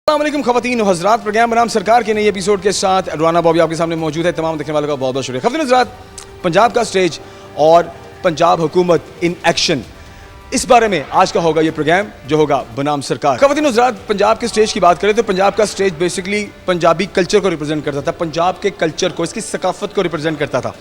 अस्सलामुअलैकुम ख़वातीन और हज़रात, प्रोग्राम बनाम सरकार के नए एपिसोड के साथ राना बॉबी आपके सामने मौजूद है। तमाम देखने वालों का बहुत बहुत शुक्रिया। ख़वातीन हज़रात, पंजाब का स्टेज और पंजाब हुकूमत इन एक्शन, इस बारे में आज का होगा ये प्रोग्राम जो होगा बनाम सरकार। ख़वातीन हज़रात, पंजाब के स्टेज की बात करें तो पंजाब का स्टेज बेसिकली पंजाबी कल्चर को रिप्रेजेंट करता था, पंजाब के कल्चर को, इसकी सकाफत को रिप्रेजेंट करता था।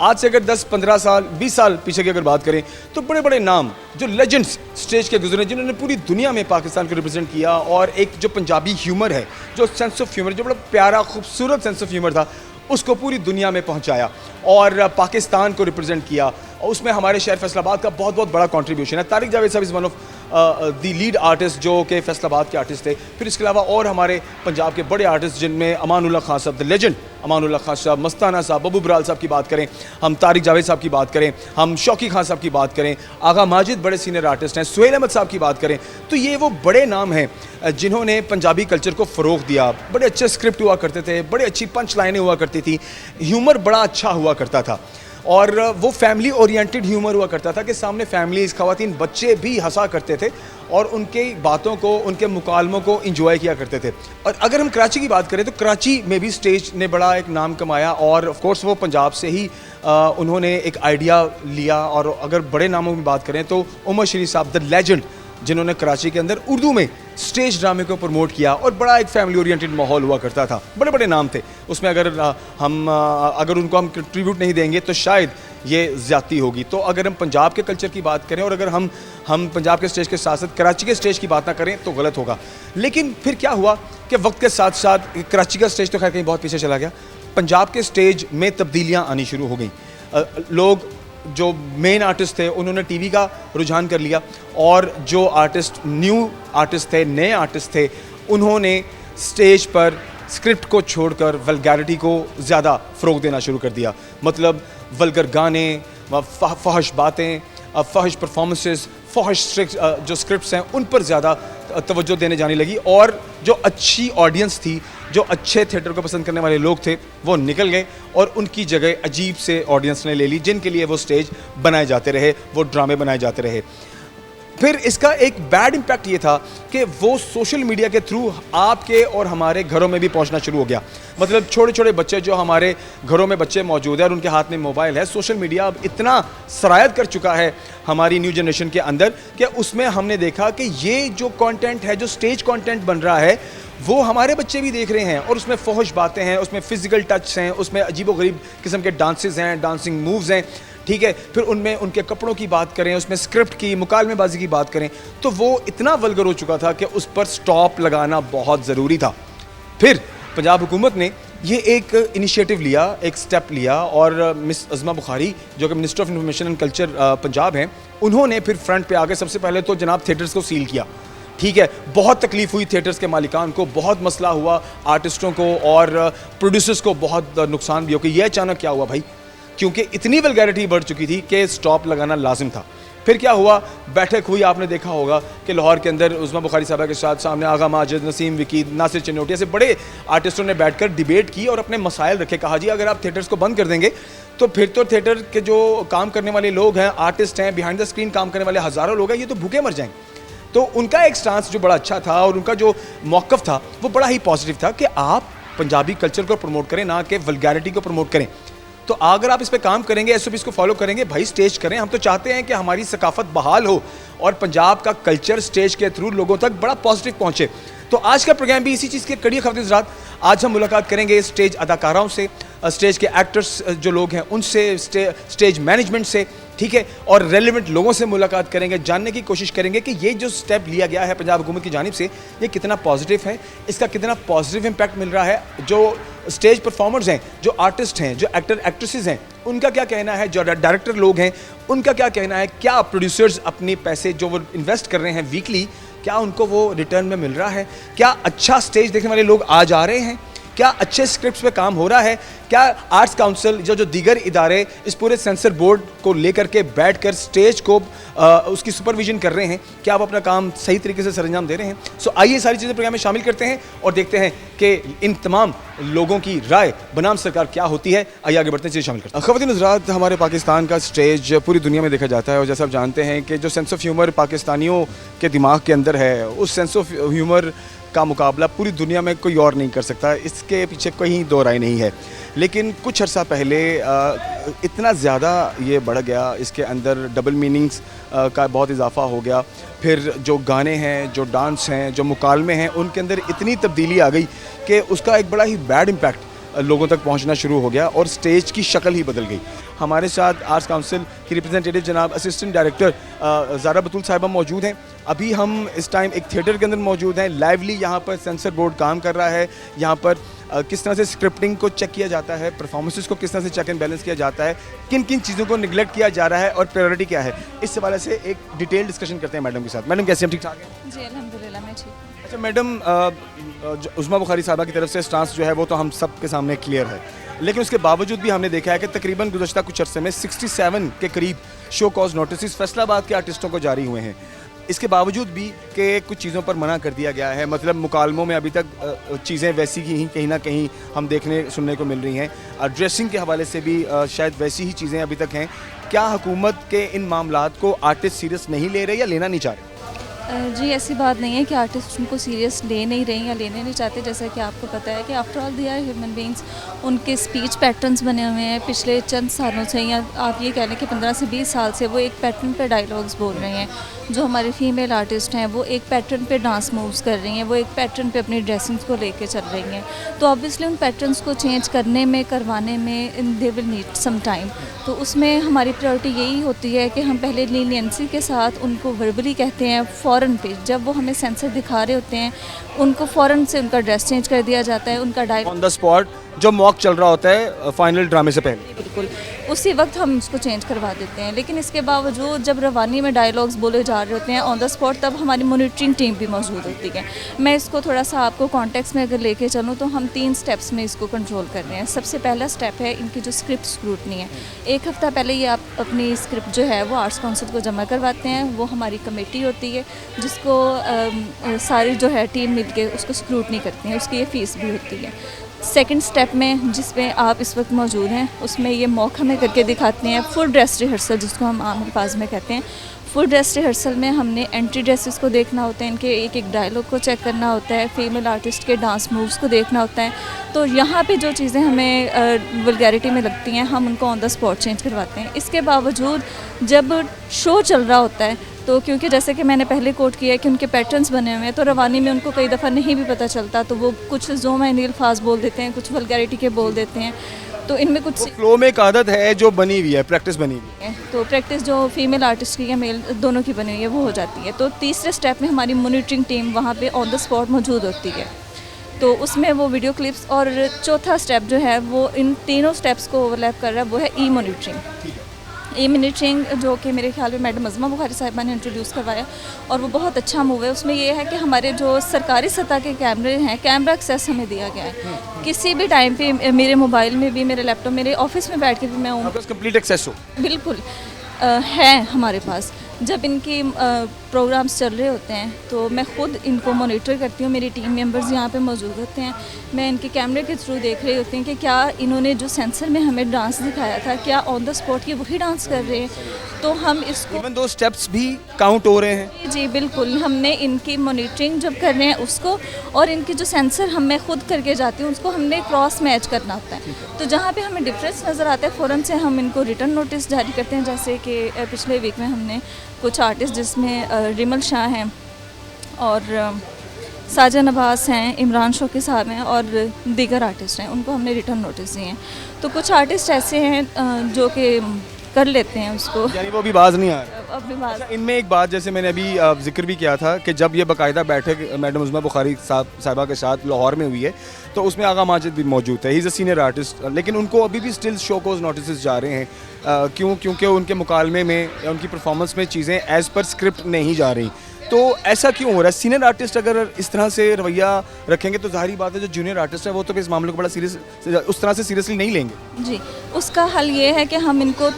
आज से अगर 10, 15 साल, 20 साल पीछे की अगर बात करें तो बड़े बड़े नाम जो लेजेंड्स स्टेज के गुजरे, जिन्होंने पूरी दुनिया में पाकिस्तान को रिप्रेजेंट किया और एक जो पंजाबी ह्यूमर है, जो सेंस ऑफ ह्यूमर, जो बड़ा प्यारा खूबसूरत सेंस ऑफ ह्यूमर था, उसको पूरी दुनिया में पहुंचाया और पाकिस्तान को रिप्रेजेंट किया। और उसमें हमारे शहर फैसलाबाद का बहुत बहुत बड़ा कंट्रीब्यूशन है। तारिक जावेद साहब is one of the lead artist जो कि फैसलाबाद के आर्टिस्ट थे। फिर इसके अलावा और हमारे पंजाब के बड़े आर्टिस्ट जिनमें अमानुल्लाह खान साहब, द लेजेंड अमानुल्लाह खान साहब, मस्ताना साहब, बब्बू बराल साहब की बात करें, हम तारिक जावेद साहब की बात करें, हम शौकी खान साहब की बात करें, आगा माजिद बड़े सीनियर आर्टिस्ट हैं, सुहेल अहमद साहब की बात करें, तो ये वो बड़े नाम हैं जिन्होंने पंजाबी कल्चर को फ़रोग़ दिया। बड़े अच्छे स्क्रिप्ट हुआ करते थे, बड़ी अच्छी पंच लाइनें हुआ करती थी, ह्यूमर बड़ा अच्छा हुआ करता था और वो फैमिली ओरिएंटेड ह्यूमर हुआ करता था कि सामने फैमिलीज़, ख़वातीन, बच्चे भी हंसा करते थे और उनके बातों को, उनके मुकालमों को इंजॉय किया करते थे। और अगर हम कराची की बात करें तो कराची में भी स्टेज ने बड़ा एक नाम कमाया और ऑफ कोर्स वो पंजाब से ही उन्होंने एक आइडिया लिया। और अगर बड़े नामों की बात करें तो उमर शरीफ साहब, द लेजेंड, जिन्होंने कराची के अंदर उर्दू में स्टेज ड्रामे को प्रमोट किया और बड़ा एक फैमिली ओरिएंटेड माहौल हुआ करता था। बड़े बड़े नाम थे उसमें, अगर उनको हम कंट्रीब्यूट नहीं देंगे तो शायद ये ज़्यादती होगी। तो अगर हम पंजाब के कल्चर की बात करें और अगर हम पंजाब के स्टेज के साथ साथ कराची के स्टेज की बात ना करें तो गलत होगा। लेकिन फिर क्या हुआ कि वक्त के साथ साथ कराची का स्टेज तो खैर कहीं बहुत पीछे चला गया, पंजाब के स्टेज में तब्दीलियाँ आनी शुरू हो गई। लोग जो मेन आर्टिस्ट थे उन्होंने टीवी का रुझान कर लिया और जो आर्टिस्ट न्यू आर्टिस्ट थे, नए आर्टिस्ट थे, उन्होंने स्टेज पर स्क्रिप्ट को छोड़कर वल्गैरिटी को ज़्यादा फ़रोग़ देना शुरू कर दिया। मतलब वल्गर गाने, फहश बातें, फहश परफॉर्मेंसेस, फहश जो स्क्रिप्ट्स हैं उन पर ज़्यादा तवज्जो देने जाने लगी और जो अच्छी ऑडियंस थी, जो अच्छे थिएटर को पसंद करने वाले लोग थे, वो निकल गए और उनकी जगह अजीब से ऑडियंस ने ले ली, जिनके लिए वो स्टेज बनाए जाते रहे, वो ड्रामे बनाए जाते रहे। फिर इसका एक बैड इम्पैक्ट ये था कि वो सोशल मीडिया के थ्रू आपके और हमारे घरों में भी पहुंचना शुरू हो गया। मतलब छोटे छोटे बच्चे जो हमारे घरों में बच्चे मौजूद हैं और उनके हाथ में मोबाइल है, सोशल मीडिया अब इतना सरायत कर चुका है हमारी न्यू जनरेशन के अंदर कि उसमें हमने देखा कि ये जो कंटेंट है, जो स्टेज कंटेंट बन रहा है, वो हमारे बच्चे भी देख रहे हैं और उसमें फहश बातें हैं, उसमें फ़िज़िकल टच हैं, उसमें अजीबोगरीब किस्म के डांसेस हैं, डांसिंग मूव्स हैं, ठीक है। फिर उनमें उनके कपड़ों की बात करें, उसमें स्क्रिप्ट की, मुकालमेबाजी की बात करें, तो वो इतना वल्गर हो चुका था कि उस पर स्टॉप लगाना बहुत ज़रूरी था। फिर पंजाब हुकूमत ने ये एक इनिशिएटिव लिया, एक स्टेप लिया और मिस अज़मा बुखारी जो कि minister of information and culture Punjab हैं, उन्होंने फिर फ्रंट पे आके सबसे पहले तो जनाब थिएटर्स को सील किया। ठीक है, बहुत तकलीफ़ हुई थिएटर्स के मालिकान को, बहुत मसला हुआ आर्टिस्टों को और प्रोड्यूसर्स को, बहुत नुकसान भी हो गया। ये अचानक क्या हुआ भाई, क्योंकि इतनी वल्गैरिटी बढ़ चुकी थी कि स्टॉप लगाना लाजिम था। फिर क्या हुआ, बैठक हुई, आपने देखा होगा कि लाहौर के अंदर उस्मा बुखारी साहबा के साथ सामने आगा माजिद, नसीम विकीद, नासिर चन्नोटी ऐसे बड़े आर्टिस्टों ने बैठकर डिबेट की और अपने मसाइल रखे। कहा जी अगर आप थिएटर्स को बंद कर देंगे तो फिर तो थिएटर के जो काम करने वाले लोग हैं, आर्टिस्ट हैं, बिहाइंड द स्क्रीन काम करने वाले हज़ारों लोग हैं, ये तो भूखे मर जाएंगे। तो उनका एक स्टांस जो बड़ा अच्छा था और उनका जो मौक़िफ़ था वो बड़ा ही पॉजिटिव था कि आप पंजाबी कल्चर को प्रमोट करें, ना कि वल्गैरिटी को प्रमोट करें। तो अगर आप इस पे काम करेंगे, SOPs को फॉलो करेंगे, भाई स्टेज करें। हम तो चाहते हैं कि हमारी सकाफत बहाल हो और पंजाब का कल्चर स्टेज के थ्रू लोगों तक बड़ा पॉजिटिव पहुंचे। तो आज का प्रोग्राम भी इसी चीज़ की कड़ी ख़वातीन हज़रात। आज हम मुलाकात करेंगे स्टेज अदाकाराओं से, स्टेज के एक्टर्स जो लोग हैं उनसे, स्टेज मैनेजमेंट से, ठीक है, और रेलिवेंट लोगों से मुलाकात करेंगे, जानने की कोशिश करेंगे कि ये जो स्टेप लिया गया है पंजाब हुकूमत की जानिब से, ये कितना पॉजिटिव है, इसका कितना पॉजिटिव इम्पैक्ट मिल रहा है। जो स्टेज परफॉर्मर्स हैं, जो आर्टिस्ट हैं, जो एक्टर एक्ट्रेसेस हैं, उनका क्या कहना है, जो डायरेक्टर लोग हैं उनका क्या कहना है, क्या प्रोड्यूसर्स अपने पैसे जो वो इन्वेस्ट कर रहे हैं वीकली, क्या उनको वो रिटर्न में मिल रहा है, क्या अच्छा स्टेज देखने वाले लोग आ जा रहे हैं, क्या अच्छे स्क्रिप्ट्स पे काम हो रहा है, क्या आर्ट्स काउंसिल जो दीगर इदारे इस पूरे सेंसर बोर्ड को लेकर के बैठ कर स्टेज को उसकी सुपरविजन कर रहे हैं, क्या आप अपना काम सही तरीके से सरंजाम दे रहे हैं। सो आइए सारी चीज़ें प्रोग्राम में शामिल करते हैं और देखते हैं कि इन तमाम लोगों की राय बनाम सरकार क्या होती है। आइए आगे बढ़ते हैं, चीज़ें शामिल करते हैं। ख़वातीन हज़रात, हमारे पाकिस्तान का स्टेज पूरी दुनिया में देखा जाता है और जैसा आप जानते हैं कि जो सेंस ऑफ ह्यूमर पाकिस्तानियों के दिमाग के अंदर है, उस सेंस ऑफ ह्यूमर का मुकाबला पूरी दुनिया में कोई और नहीं कर सकता, इसके पीछे कोई दो राय नहीं है। लेकिन कुछ अर्सा पहले इतना ज़्यादा ये बढ़ गया, इसके अंदर डबल मीनिंग्स का बहुत इजाफा हो गया। फिर जो गाने हैं, जो डांस हैं, जो मुकालमे हैं, उनके अंदर इतनी तब्दीली आ गई कि उसका एक बड़ा ही बैड इम्पैक्ट लोगों तक पहुंचना शुरू हो गया और स्टेज की शक्ल ही बदल गई। हमारे साथ आर्ट्स काउंसिल की रिप्रेजेंटेटिव जनाब असिस्टेंट डायरेक्टर ज़ारा बतूल साहिबा मौजूद हैं। अभी हम इस टाइम एक थिएटर के अंदर मौजूद हैं। लाइवली यहाँ पर सेंसर बोर्ड काम कर रहा है। यहाँ पर किस तरह से स्क्रिप्टिंग को चेक किया जाता है, परफॉर्मेंसेस को किस तरह से चेक एंड बैलेंस किया जाता है, किन किन चीज़ों को निगलेक्ट किया जा रहा है और प्रायोरिटी क्या है, इस हवाले से एक डिटेल डिस्कशन करते हैं मैडम के साथ। मैडम कैसे हैं, ठीक ठाक हैं? जी अल्हम्दुलिल्लाह मैं ठीक। अच्छा मैडम, उस्मा बुखारी साहबा की तरफ से स्टांस जो है वो तो हम सब के सामने क्लियर है, लेकिन उसके बावजूद भी हमने देखा है कि तकरीबन गुज़श्ता कुछ अरसे में 67 के करीब शो कॉज नोटिस फैसलाबाद के आर्टिस्टों को जारी हुए हैं। इसके बावजूद भी कि कुछ चीज़ों पर मना कर दिया गया है, मतलब मुकालमों में अभी तक चीज़ें वैसी ही कहीं ना कहीं हम देखने सुनने को मिल रही हैं। ड्रेसिंग के हवाले से भी शायद वैसी ही चीज़ें अभी तक हैं। क्या हुकूमत के इन मामलात को आर्टिस्ट सीरियस नहीं ले रहे या लेना नहीं चाह रहे? जी ऐसी बात नहीं है कि आर्टिस्ट उनको सीरियस ले नहीं रहे या लेने नहीं चाहते। जैसा कि आपको पता है कि after all they are human beings, उनके स्पीच पैटर्न्स बने हुए हैं पिछले चंद सालों से, या आप ये कह लें कि 15 से 20 साल से वो एक पैटर्न पे डायलॉग्स बोल रहे हैं। जो हमारे फीमेल आर्टिस्ट हैं वो एक पैटर्न पे डांस मूव्स कर रही हैं, वो एक पैटर्न पे अपनी ड्रेसिंग्स को लेके चल रही हैं। तो ऑब्वियसली उन पैटर्न्स को चेंज करने में, करवाने में they will need some time. तो उसमें हमारी प्रायोरिटी यही होती है कि हम पहले लीनियंसी के साथ उनको वर्बली कहते हैं, फ़ौरन पे जब वो हमें सेंसर दिखा रहे होते हैं उनको फ़ौरन से उनका ड्रेस चेंज कर दिया जाता है, उनका डायलॉग ऑन द स्पॉट जो मॉक चल रहा होता है फाइनल ड्रामे से पहले, बिल्कुल उसी वक्त हम उसको चेंज करवा देते हैं। लेकिन इसके बावजूद जब रवानी में डायलॉग्स बोले जा रहे होते हैं ऑन द स्पॉट, तब हमारी मॉनिटरिंग टीम भी मौजूद होती है। मैं इसको थोड़ा सा आपको कॉन्टेक्स्ट में अगर लेके चलूँ तो हम 3 स्टेप्स में इसको कंट्रोल कर रहे हैं। सबसे पहला स्टेप है इनकी जो स्क्रिप्ट स्क्रूटनी है। 1 हफ़्ता पहले ये आप अपनी स्क्रिप्ट जो है वो आर्ट्स काउंसिल को जमा करवाते हैं। वो हमारी कमेटी होती है जिसको सारी जो है टीम मिल के उसको स्क्रूटनी करती है, उसकी ये फ़ीस भी होती है। सेकंड स्टेप में जिसमें आप इस वक्त मौजूद हैं उसमें ये मॉक हमें करके दिखाते हैं फुल ड्रेस रिहर्सल, जिसको हम आम अल्फाज में कहते हैं। फुल ड्रेस रिहर्सल में हमने एंट्री ड्रेसेस को देखना होता है, इनके एक एक डायलॉग को चेक करना होता है, फीमेल आर्टिस्ट के डांस मूव्स को देखना होता है। तो यहाँ पे जो चीज़ें हमें वल्गैरिटी में लगती हैं हम उनको ऑन द स्पॉट चेंज करवाते हैं। इसके बावजूद जब शो चल रहा होता है तो क्योंकि जैसे कि मैंने पहले कोट किया है कि उनके पैटर्न्स बने हुए हैं, तो रवानी में उनको कई दफ़ा नहीं भी पता चलता, तो वो कुछ ज़ोमाइनी अल्फाज बोल देते हैं, कुछ वल्गैरिटी के बोल देते हैं। तो इनमें कुछ फ्लो में एक आदत है जो बनी हुई है, प्रैक्टिस बनी हुई है। तो प्रैक्टिस जो फीमेल आर्टिस्ट की या मेल दोनों की बनी हुई है वो हो जाती है। तो तीसरे स्टेप में हमारी मॉनिटरिंग टीम वहाँ पे ऑन द स्पॉट मौजूद होती है, तो उसमें वो वीडियो क्लिप्स। और चौथा स्टेप जो है वो इन तीनों स्टेप्स को ओवरलैप कर रहा है, वो है ई मॉनिटरिंग। ई मॉनिटरिंग जो कि मेरे ख्याल में मैडम उस्मा बुखारी साहिबा ने इंट्रोड्यूस करवाया और वो बहुत अच्छा मूव है। उसमें ये है कि हमारे जो सरकारी सतह के कैमरे हैं, कैमरा एक्सेस हमें दिया गया है। किसी भी टाइम पे मेरे मोबाइल में भी, मेरे लैपटॉप, मेरे ऑफिस में बैठ के भी मैं कंप्लीट एक्सेस हो, बिल्कुल है हमारे पास। जब इनकी प्रोग्राम्स चल रहे होते हैं तो मैं ख़ुद इनको मॉनिटर करती हूँ, मेरी टीम मेंबर्स यहाँ पे मौजूद होते हैं। मैं इनके कैमरे के थ्रू देख रही होती हूँ कि क्या इन्होंने जो सेंसर में हमें डांस दिखाया था, क्या ऑन द स्पॉट ये वही डांस कर रहे हैं। तो हम इसको इवन दो स्टेप्स भी काउंट हो रहे हैं। जी बिल्कुल, हमने इनकी मॉनिटरिंग जब कर रहे हैं उसको, और इनकी जो सेंसर हम मैं खुद करके जाती हूँ उसको हमने क्रॉस मैच करना होता है। तो जहाँ पे हमें डिफरेंस नज़र आता है फ़ौरन से हम इनको रिटर्न नोटिस जारी करते हैं। जैसे कि पिछले वीक में हमने कुछ आर्टिस्ट जिसमें रिमल शाह हैं और साजन अब्बास हैं, इमरान शौकी साहब हैं और दीगर आर्टिस्ट हैं, उनको हमने रिटर्न नोटिस दिए हैं। तो कुछ आर्टिस्ट ऐसे हैं जो कि कर लेते हैं उसको, यानी वो अभी बाज नहीं आ रहा। अभी बात इनमें एक बात जैसे मैंने अभी जिक्र भी किया था कि जब ये बाकायदा बैठक मैडम उस्मा बुखारी साहिबा के साथ लाहौर में हुई है तो उसमें आगा माजिद भी मौजूद है, he is a senior artist, लेकिन उनको अभी भी स्टिल शो कोज नोटिस जा रहे हैं। क्योंकि उनके मुकालमे में या उनकी परफॉर्मेंस में चीज़ें एज़ पर स्क्रिप्ट नहीं जा रही। तो ऐसा क्यों हो रहा है? सीनियर आर्टिस्ट अगर इस तरह से रवैया रखेंगे तो जाहिर बात है जो जूनियर आर्टिस्ट है वो तो इस मामले को बड़ा उस तरह से सीरियसली नहीं लेंगे। जी, उसका हल ये है कि हम इनको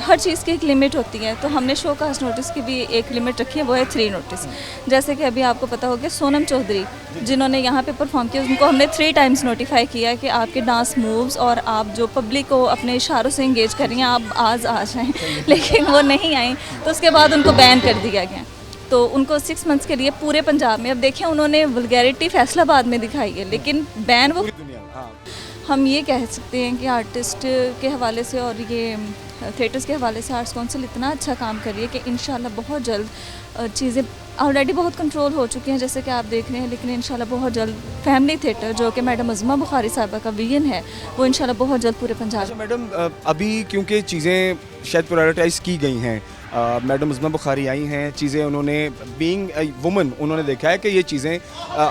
हर चीज़ की एक लिमिट होती है, तो हमने शो कास्ट नोटिस की भी एक लिमिट रखी है, वो है 3 नोटिस। जैसे कि अभी आपको पता होगा सोनम चौधरी जिन्होंने यहाँ पे परफॉर्म किया, उनको हमने 3 टाइम्स नोटिफाई किया कि आपके डांस मूव्स और आप जो पब्लिक को अपने इशारों से इंगेज कर रही हैं आप आज आ जाएँ, लेकिन वो नहीं आई, तो उसके बाद उनको बैन कर दिया गया। तो उनको 6 मंथ्स के लिए पूरे पंजाब में, अब देखें उन्होंने वल्गैरिटी फैसलाबाद में दिखाई है, लेकिन बैन वो पूरी दुनिया में, हाँ। हम ये कह सकते हैं कि आर्टिस्ट के हवाले से और ये थिएटर्स के हवाले से आर्ट्स काउंसिल इतना अच्छा काम कर रही है कि इंशाल्लाह बहुत जल्द चीज़ें ऑलरेडी बहुत कंट्रोल हो चुकी हैं जैसे कि आप देख रहे हैं, लेकिन इंशाल्लाह बहुत जल्द फैमिली थिएटर जो कि मैडम अज़मा बुखारी साहिबा का विजन है वो इंशाल्लाह बहुत जल्द पूरे पंजाब। अच्छा मैडम, अभी क्योंकि चीज़ें शायद प्रायोरिटाइज़ की गई हैं, मैडम अज़मा बुखारी आई हैं, चीज़ें उन्होंने बीइंग वुमन उन्होंने देखा है कि ये चीज़ें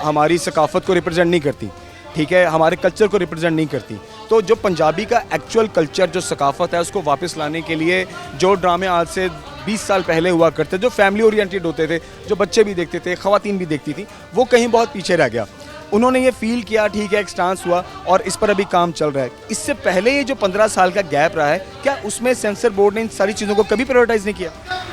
हमारी सकाफ़त को रिप्रेजेंट नहीं करती, ठीक है, हमारे कल्चर को रिप्रेजेंट नहीं करती। तो जो पंजाबी का एक्चुअल कल्चर, जो सकाफ़त है, उसको वापस लाने के लिए जो ड्रामे आज से 20 साल पहले हुआ करते, जो फैमिली ओरिएंटेड होते थे, जो बच्चे भी देखते थे, ख़वातीन भी देखती थी, वो कहीं बहुत पीछे रह गया। उन्होंने ये फील किया, ठीक है, एक स्टांस हुआ और इस पर अभी काम चल रहा है। इससे पहले ये जो 15 साल का गैप रहा है, क्या उसमें सेंसर बोर्ड ने इन सारी चीज़ों को कभी प्रायोरिटाइज़ नहीं किया?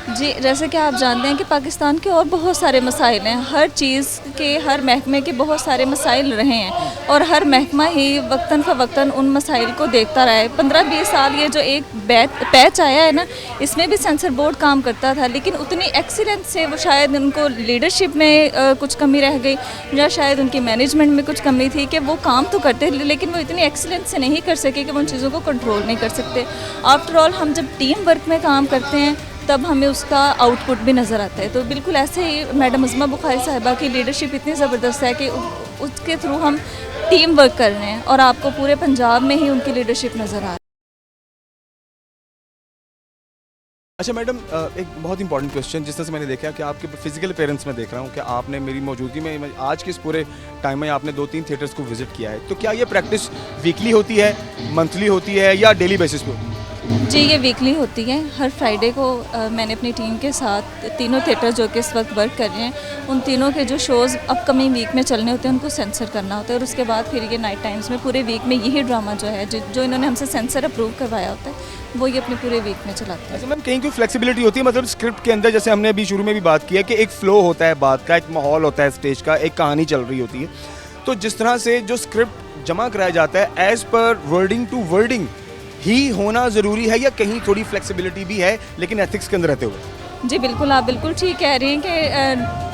जी, जैसे कि आप जानते हैं कि पाकिस्तान के और बहुत सारे मसाइल हैं, हर चीज़ के, हर महकमे के बहुत सारे मसाइल रहे हैं और हर महकमा ही वक्तन फ़वक्तन उन मसाइल को देखता रहा है। 15-20 साल ये जो एक पैच आया है ना, इसमें भी सेंसर बोर्ड काम करता था, लेकिन उतनी एक्सीलेंस से वो शायद उनको लीडरशिप में कुछ कमी रह गई या शायद उनकी मैनेजमेंट में कुछ कमी थी कि वो काम तो करते लेकिन वो इतनी एक्सीलेंस से नहीं कर सके कि वो उन चीज़ों को कंट्रोल नहीं कर सकते। आफ्टर ऑल हम जब टीम वर्क में काम करते हैं तब हमें उसका आउटपुट भी नज़र आता है। तो बिल्कुल ऐसे ही मैडम अज़मा बुखारी साहिबा की लीडरशिप इतनी ज़बरदस्त है कि उसके थ्रू हम टीम वर्क कर रहे हैं और आपको पूरे पंजाब में ही उनकी लीडरशिप नज़र आ रही है। अच्छा मैडम, एक बहुत इंपॉर्टेंट क्वेश्चन, जिस तरह से मैंने देखा कि आपके फिजिकल अपीयरेंस में देख रहा हूँ कि आपने मेरी मौजूदगी में आज के इस पूरे टाइम में आपने 2-3 थिएटर्स को विजिट किया है, तो क्या ये प्रैक्टिस वीकली होती है, मंथली होती है या डेली बेसिस पे होती है? जी, ये वीकली होती है। हर फ्राइडे को मैंने अपनी टीम के साथ तीनों थिएटर जो कि इस वक्त वर्क कर रहे हैं, उन तीनों के जो शोज़ अपकमिंग वीक में चलने होते हैं उनको सेंसर करना होता है और उसके बाद फिर ये नाइट टाइम्स में पूरे वीक में यही ड्रामा जो है जो इन्होंने हमसे सेंसर अप्रूव करवाया होता है वो ये अपने पूरे वीक में चलाते हैं। अच्छा मैम, कहीं कोई फ्लेक्सिबिलिटी होती है, मतलब स्क्रिप्ट के अंदर, जैसे हमने अभी शुरू में भी बात की है कि एक फ्लो होता है बात का, एक माहौल होता है स्टेज का, एक कहानी चल रही होती है, तो जिस तरह से जो स्क्रिप्ट जमा कराया जाता है as per wording to wording ही होना ज़रूरी है या कहीं थोड़ी फ्लेक्सिबिलिटी भी है लेकिन एथिक्स के अंदर रहते हुए? जी बिल्कुल, आप बिल्कुल ठीक कह रही हैं कि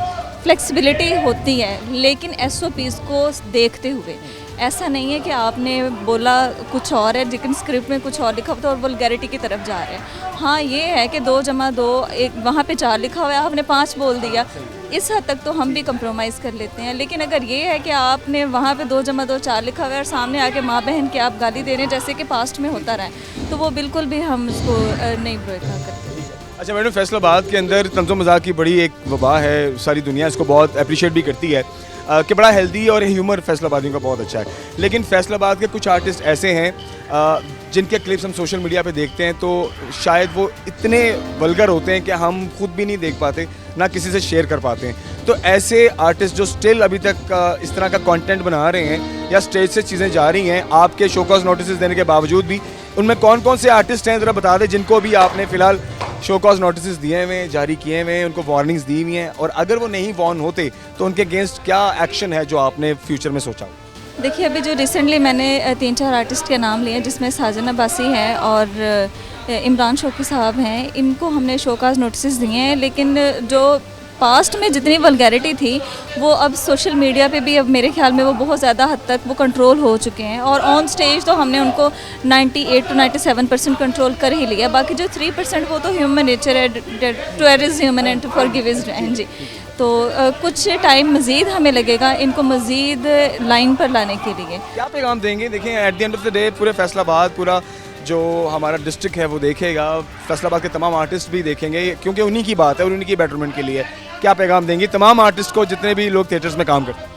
फ्लेक्सिबिलिटी होती है, लेकिन SOPs को देखते हुए। ऐसा नहीं है कि आपने बोला कुछ और है लेकिन स्क्रिप्ट में कुछ और लिखा हुआ था और वल्गैरिटी की तरफ जा रहे हैं। हाँ, ये है कि 2+2 एक वहाँ पे 4 लिखा हुआ है, आपने 5 बोल दिया, इस हद तक तो हम भी कंप्रोमाइज़ कर लेते हैं। लेकिन अगर ये है कि आपने वहाँ पे 2+2 4 लिखा हुआ है और सामने आके माँ बहन के आप गाली दे रहे हैं जैसे कि पास्ट में होता रहा है, तो वो बिल्कुल भी हम उसको नहीं ब्रेका करते। अच्छा मैडम, फैसलाबाद के अंदर तंज़ो मज़ाक की बड़ी एक वबा है, सारी दुनिया इसको बहुत अप्रिशिएट भी करती है कि बड़ा हेल्दी और ह्यूमर फैसलाबादियों का बहुत अच्छा है, लेकिन फैसलाबाद के कुछ आर्टिस्ट ऐसे हैं जिनके क्लिप्स हम सोशल मीडिया पे देखते हैं तो शायद वो इतने वल्गर होते हैं कि हम खुद भी नहीं देख पाते, ना किसी से शेयर कर पाते हैं। तो ऐसे आर्टिस्ट जो स्टिल अभी तक इस तरह का कंटेंट बना रहे हैं या स्टेज से चीज़ें जा रही हैं आपके शोकॉज नोटिस देने के बावजूद भी, उनमें कौन कौन से आर्टिस्ट हैं ज़रा बता दें जिनको भी आपने फ़िलहाल शोकॉज नोटिस दिए हुए, जारी किए हुए, उनको वार्निंग्स दी हुई हैं, और अगर वो नहीं वार्न होते तो उनके अगेंस्ट क्या एक्शन है जो आपने फ्यूचर में सोचा? देखिए, अभी जो रिसेंटली मैंने 3-4 आर्टिस्ट के नाम लिए जिसमें साजन अब्बासी है और इमरान शौकी साहब हैं, इनको हमने शोकाज नोटिस दिए हैं, लेकिन जो पास्ट में जितनी वल्गैरिटी थी वो अब सोशल मीडिया पे भी अब मेरे ख्याल में वो बहुत ज़्यादा हद तक वो कंट्रोल हो चुके हैं और ऑन स्टेज तो हमने उनको 98 to 97% कंट्रोल कर ही लिया। बाकी जो 3% वो तो ह्यूमन नेचर है, to err is human and to forgive is divine जी। तो कुछ टाइम मज़ीद हमें लगेगा इनको मज़ीद लाइन पर लाने के लिए। क्या पैगाम देंगे? देखें, at the end of the day पूरे फैसलाबाद, पूरा जो हमारा डिस्ट्रिक्ट है वो देखेगा, फैसलाबाद के तमाम आर्टिस्ट भी देखेंगे क्योंकि उन्हीं की बात है और उन्हीं की बेटरमेंट के लिए। क्या पैगाम देंगी तमाम आर्टिस्ट को जितने भी लोग थिएटर्स में काम करते हैं?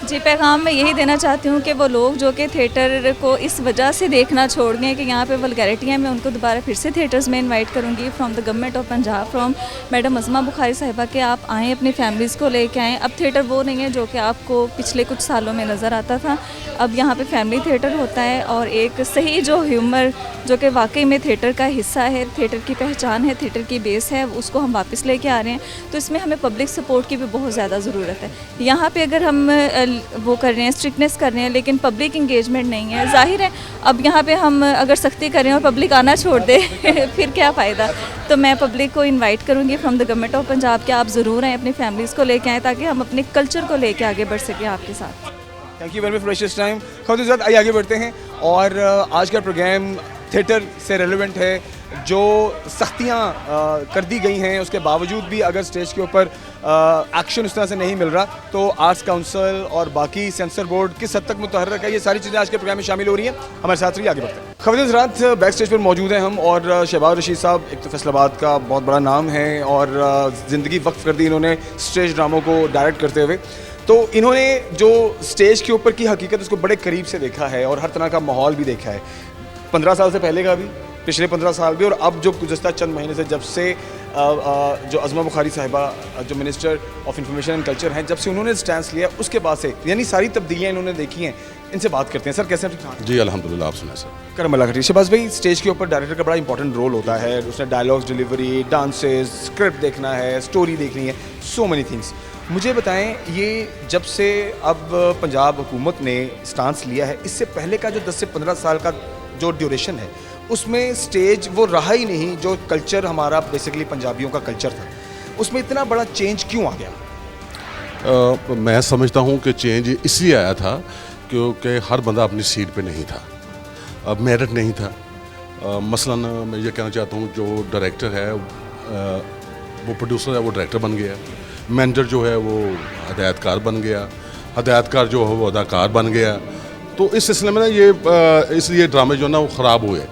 जी, पैगाम मैं यही देना चाहती हूँ कि वो लोग जो कि थिएटर को इस वजह से देखना छोड़ गए कि यहाँ पे वल्गैरिटी है, मैं उनको दोबारा फिर से थिएटर्स में इनवाइट करूँगी from the government of Punjab, from madam Azma Bukhari साहिबा के आप आएँ, अपनी फैमिलीज़ को लेके आएँ। अब थिएटर वो नहीं है जो कि आपको पिछले कुछ सालों में नज़र आता था, अब यहाँ पे फैमिली थिएटर होता है और एक सही जो ह्यूमर जो कि वाकई में थिएटर का हिस्सा है, थिएटर की पहचान है, थिएटर की बेस है, उसको हम वापस लेके आ रहे हैं। तो इसमें हमें पब्लिक सपोर्ट की भी बहुत ज़्यादा ज़रूरत है। यहाँ पे अगर हम वो कर रहे हैं, स्ट्रिक्टनेस कर रहे हैं, लेकिन पब्लिक इंगेजमेंट नहीं है। जाहिर है अब यहाँ पे हम अगर सख्ती करें और पब्लिक आना छोड़ दे फिर क्या फ़ायदा। तो मैं पब्लिक को इनवाइट करूँगी from the government of Punjab कि आप ज़रूर आएँ, अपनी फैमिलीज़ को लेके आएँ, ताकि हम अपने कल्चर को लेके आगे बढ़ सकें आपके साथ। Thank you very much for precious time. Khautin साहब, आइए आगे बढ़ते हैं। और आज का प्रोग्राम थिएटर से रेलेवेंट है। जो सख्तियाँ कर दी गई हैं उसके बावजूद भी अगर स्टेज के ऊपर एक्शन उस तरह से नहीं मिल रहा, तो आर्ट्स काउंसिल और बाकी सेंसर बोर्ड किस हद तक मुतहर्रिक है, ये सारी चीज़ें आज के प्रोग्राम में शामिल हो रही हैं। हमारे साथ रहिए, आगे बढ़ते हैं। खबरें रात बैक स्टेज पर मौजूद हैं हम, और शहबाज रशीद साहब एक तो फैसलाबाद का बहुत बड़ा नाम है और ज़िंदगी वक्फ कर दी इन्होंने स्टेज ड्रामों को डायरेक्ट करते हुए। तो इन्होंने जो स्टेज के ऊपर की हकीकत उसको बड़े करीब से देखा है और हर तरह का माहौल भी देखा है, 15 साल से पहले का भी, पिछले 15 साल भी, और अब जो गुज़श्ता चंद महीने से जब से जो अज़मा बुखारी साहिबा जो minister of information and culture हैं, जब से उन्होंने स्टैंड लिया उसके बाद से यानी सारी तब्दीलियाँ इन्होंने देखी हैं। इनसे बात करते हैं। सर कैसे हैं? जी अल्हम्दुलिल्लाह, आप सुनाएं सर। करम अल्लाह खैर। शहबाज भाई, स्टेज के ऊपर डायरेक्टर का बड़ा इंपॉर्टेंट रोल होता है, उसने डायलॉग्स डिलीवरी, डांसेस, स्क्रिप्ट देखना है, स्टोरी देखनी है, सो मेनी थिंग्स। मुझे बताएं, ये जब से अब पंजाब हुकूमत ने स्टांस लिया है, इससे पहले का जो 10 से 15 साल का जो ड्यूरेशन है उसमें स्टेज वो रहा ही नहीं जो कल्चर हमारा बेसिकली पंजाबियों का कल्चर था, उसमें इतना बड़ा चेंज क्यों आ गया? मैं समझता हूँ कि चेंज इसलिए आया था क्योंकि हर बंदा अपनी सीट पे नहीं था, अब मेरिट नहीं था। मसलन मैं ये कहना चाहता हूँ, जो डायरेक्टर है वो प्रोड्यूसर है, वो डायरेक्टर बन गया, मैनेजर जो है वो हदायतकार बन गया, हदायतकार जो है वो अदाकार बन गया। तो इस सिलसिले में ना ये इसलिए ड्रामे जो ना वो ख़राब हुए,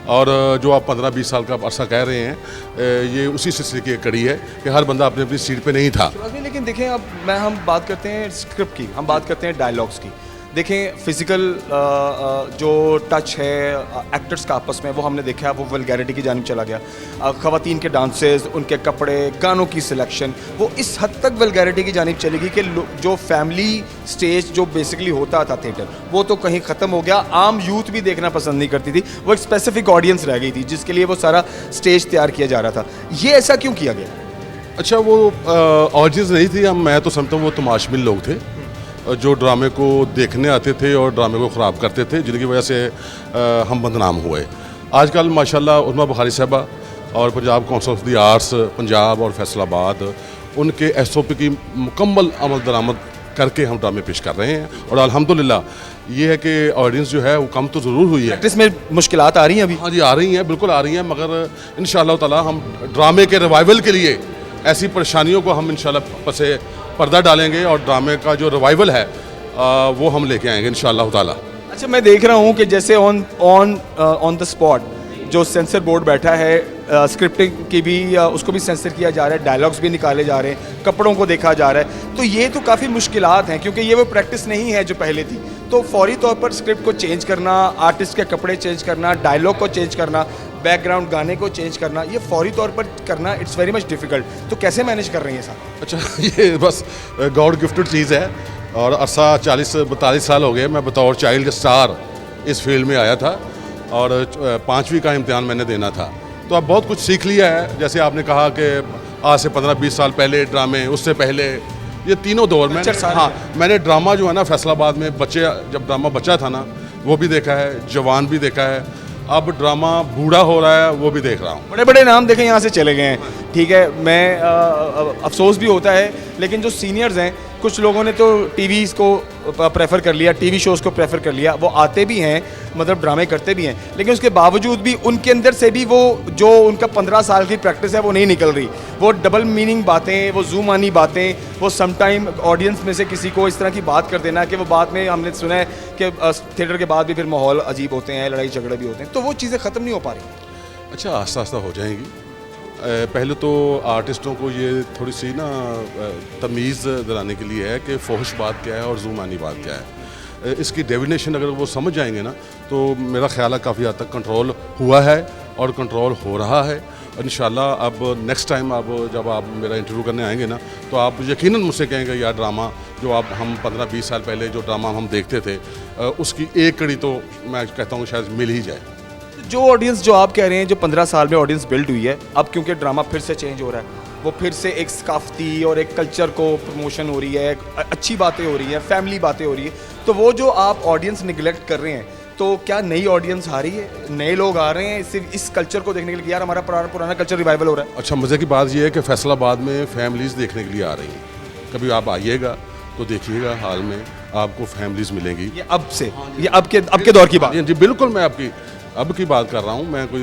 और जो आप 15-20 साल का अरसा कह रहे हैं, ये उसी सिलसिले की एक कड़ी है कि हर बंदा अपनी अपनी सीट पे नहीं था। लेकिन देखें, अब हम बात करते हैं स्क्रिप्ट की, हम बात करते हैं डायलॉग्स की। देखें फिज़िकल जो टच है एक्टर्स का आपस में, वो हमने देखा वो वल्गैरिटी की जानिब चला गया। ख़वातीन के डांसेस, उनके कपड़े, गानों की सिलेक्शन, वो इस हद तक वल्गैरिटी की जानिब चलेगी कि जो फैमिली स्टेज जो बेसिकली होता था थिएटर, वो तो कहीं ख़त्म हो गया। आम यूथ भी देखना पसंद नहीं करती थी, वो एक स्पेसिफिक ऑडियंस रह गई थी जिसके लिए वो सारा स्टेज तैयार किया जा रहा था। ये ऐसा क्यों किया गया? अच्छा, वो ऑडियंस नहीं थी, मैं तो समझता हूँ वो तमाशबिन लोग थे जो ड्रामे को देखने आते थे और ड्रामे को ख़राब करते थे, जिनकी वजह से हम बदनाम हुए। आजकल माशाल्लाह अज़मा बुखारी साहबा और Punjab council of the arts Punjab और फैसलाबाद उनके SOP की मुकम्मल अमल दरामद करके हम ड्रामे पेश कर रहे हैं, और अल्हम्दुलिल्लाह ये है कि ऑडियंस जो है वो कम तो ज़रूर हुई है। प्रैक्टिस में मुश्किलात आ रही हैं अभी? हाँ जी, आ रही हैं, बिल्कुल आ रही हैं, मगर इंशाअल्लाह ताला हम ड्रामे के रिवाइवल के लिए ऐसी परेशानियों को हम इंशाअल्लाह पसे पर्दा डालेंगे और ड्रामे का जो रिवाइवल है वो हम लेके आएंगे इंशाअल्लाह ताला। अच्छा, मैं देख रहा हूँ कि जैसे ऑन द स्पॉट जो सेंसर बोर्ड बैठा है, स्क्रिप्टिंग की भी उसको भी सेंसर किया जा रहा है, डायलॉग्स भी निकाले जा रहे हैं, कपड़ों को देखा जा रहा है। तो ये तो काफ़ी मुश्किलात हैं क्योंकि ये वो प्रैक्टिस नहीं है जो पहले थी। तो फौरी तौर पर स्क्रिप्ट को चेंज करना, आर्टिस्ट के कपड़े चेंज करना, डायलॉग को चेंज करना, बैकग्राउंड गाने को चेंज करना, ये फौरी तौर पर करना इट्स वेरी मच डिफ़िकल्ट। तो कैसे मैनेज कर रही हैं साहब? अच्छा, ये बस गॉड गिफ्टेड चीज़ है, और अरसा 40-42 साल हो गए मैं बतौर चाइल्ड स्टार इस फील्ड में आया था, और 5वीं का इम्तिहान मैंने देना था। तो अब बहुत कुछ सीख लिया है। जैसे आपने कहा कि आज से 15-20 साल पहले ड्रामे, उससे पहले ये तीनों दौर में, हाँ, मैंने ड्रामा जो है ना फैसलाबाद में बच्चे, जब ड्रामा बच्चा था ना वो भी देखा है, जवान भी देखा है, अब ड्रामा बूढ़ा हो रहा है वो भी देख रहा हूँ। बड़े बड़े नाम देखें यहाँ से चले गए हैं, ठीक है। मैं अफसोस भी होता है, लेकिन जो सीनियर्स हैं, कुछ लोगों ने तो टीवीज़ को प्रेफर कर लिया, टीवी शोज़ को प्रेफर कर लिया, वो आते भी हैं, मतलब ड्रामे करते भी हैं, लेकिन उसके बावजूद भी उनके अंदर से भी वो जो उनका 15 साल की प्रैक्टिस है वो नहीं निकल रही। वो डबल मीनिंग बातें, वो जूमानी बातें, वो समटाइम ऑडियंस में से किसी को इस तरह की बात कर देना कि वो बाद में, हमने सुना है कि थिएटर के बाद भी फिर माहौल अजीब होते हैं, लड़ाई झगड़े भी होते हैं, तो वो चीज़ें ख़त्म नहीं हो पा रही। अच्छा, आस्ता आस्ता हो जाएंगी। पहले तो आर्टिस्टों को ये थोड़ी सी ना तमीज़ दिलाने के लिए है कि फोहश बात क्या है और ज़ूमानी बात क्या है। इसकी डेफिनेशन अगर वो समझ जाएंगे ना, तो मेरा ख्याल है काफ़ी हद तक कंट्रोल हुआ है और कंट्रोल हो रहा है। इंशाल्लाह अब नेक्स्ट टाइम आप जब आप मेरा इंटरव्यू करने आएंगे ना, तो आप यकीनन मुझसे कहेंगे यार ड्रामा जो आप हम 15-20 साल पहले जो ड्रामा हम देखते थे, उसकी एक कड़ी तो मैं कहता हूँ शायद मिल ही जाए। जो ऑडियंस जो आप कह रहे हैं, जो 15 साल में ऑडियंस बिल्ड हुई है, अब क्योंकि ड्रामा फिर से चेंज हो रहा है, वो फिर से एक सकाफती और एक कल्चर को प्रमोशन हो रही है, अच्छी बातें हो रही हैं, फैमिली बातें हो रही है, तो वो जो आप ऑडियंस निगलेक्ट कर रहे हैं, तो क्या नई ऑडियंस आ रही है, नए लोग आ रहे हैं सिर्फ इस कल्चर को देखने के लिए कि यार हमारा पुराना कल्चर रिवाइवल हो रहा है? अच्छा, मज़े की बात यह है कि फैसलाबाद में फैमिलीज़ देखने के लिए आ रही हैं। कभी आप आइएगा तो देखिएगा, हाल में आपको फैमिलीज़ मिलेंगी। ये अब से, ये अब के दौर की बात? जी बिल्कुल, मैं आपकी अब की बात कर रहा हूँ, मैं कोई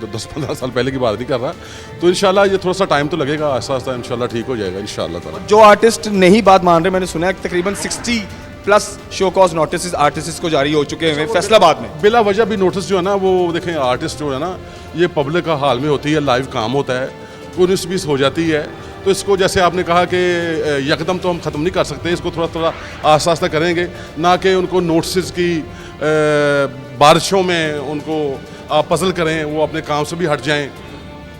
10-15 साल पहले की बात नहीं कर रहा। तो इंशाल्लाह ये थोड़ा सा टाइम तो लगेगा, आस्ता आस्ता इंशाल्लाह ठीक हो जाएगा इंशाल्लाह ताला। जो आर्टिस्ट नहीं बात मान रहे, मैंने सुना है तकरीबन 60+ शो कॉज नोटिस आर्टिस्ट को जारी हो चुके हैं फैसलाबाद में। बिला वजह भी नोटिस जो है ना, वो देखें आर्टिस्ट जो है ना, ये पब्लिक का हाल में होती है, लाइव काम होता है, 19-20 हो जाती है। तो इसको जैसे आपने कहा कि यकदम तो हम ख़त्म नहीं कर सकते, इसको थोड़ा थोड़ा आस्ता आस्ता करेंगे, ना कि उनको नोटिस की बारिशों में उनको आप पजल करें, वो अपने काम से भी हट जाएं।